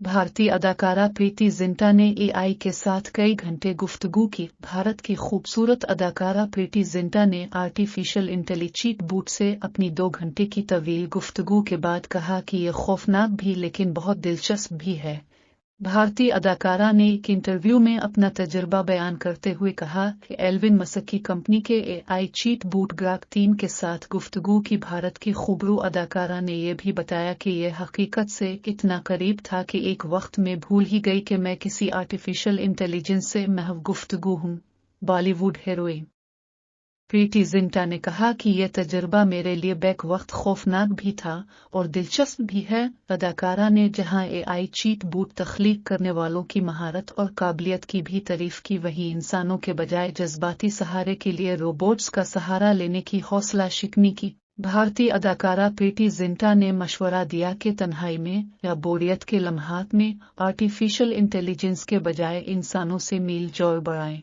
भारतीय अदाकारा प्रीति जिंटा ने एआई के साथ कई घंटे गुफ्तगू की। भारत की खूबसूरत अदाकारा प्रीति जिंटा ने आर्टिफिशियल इंटेलिजेंस बूट से अपनी 2 घंटे की तवील गुफ्तगू के बाद कहा कि ये खौफनाक भी लेकिन बहुत दिलचस्प भी है। भारतीय अदाकारा ने एक इंटरव्यू में अपना तजुर्बा बयान करते हुए कहा कि एल्विन मस्क की कंपनी के एआई चीट बूट ग्राक 3 के साथ गुफ्तगू की। भारत की खूबरू अदाकारा ने यह भी बताया कि यह हकीकत से इतना करीब था कि एक वक्त में भूल ही गई कि मैं किसी आर्टिफिशियल इंटेलिजेंस से महव गुफ्तगू हूँ। बॉलीवुड हीरोइन प्रीति जिंटा ने कहा कि यह तजुर्बा मेरे लिए बैक वक्त खौफनाक भी था और दिलचस्प भी है। अदाकारा ने जहां एआई चीट बूट तख्लीक करने वालों की महारत और काबिलियत की भी तारीफ की, वहीं इंसानों के बजाय जज्बाती सहारे के लिए रोबोट्स का सहारा लेने की हौसला शिकनी की। भारतीय अदाकारा प्रीति जिंटा ने मशवरा दिया कि तन्हाई में या बोरियत के लम्हात में आर्टिफिशियल इंटेलिजेंस के बजाय इंसानों से मील जोल बढ़ाएं।